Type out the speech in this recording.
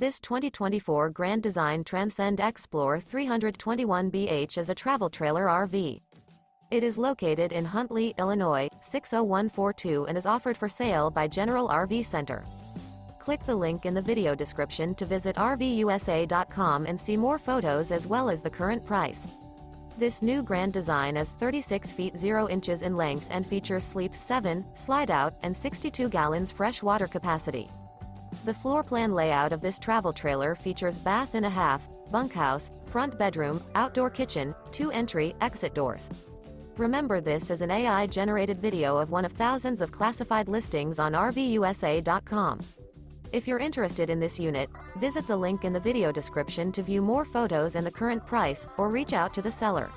This 2024 Grand Design Transcend Xplor 321BH is a travel trailer RV. It is located in Huntley, Illinois, 60142 and is offered for sale by General RV Center. Click the link in the video description to visit RVUSA.com and see more photos as well as the current price. This new Grand Design is 36 feet 0 inches in length and features sleeps 7, Slideout, and 62 gallons fresh water capacity. The floor plan layout of this travel trailer features bath and a half, bunkhouse, front bedroom, outdoor kitchen, 2 entry/exit doors. Remember, this is an AI-generated video of one of thousands of classified listings on RVUSA.com. If you're interested in this unit, visit the link in the video description to view more photos and the current price, or reach out to the seller.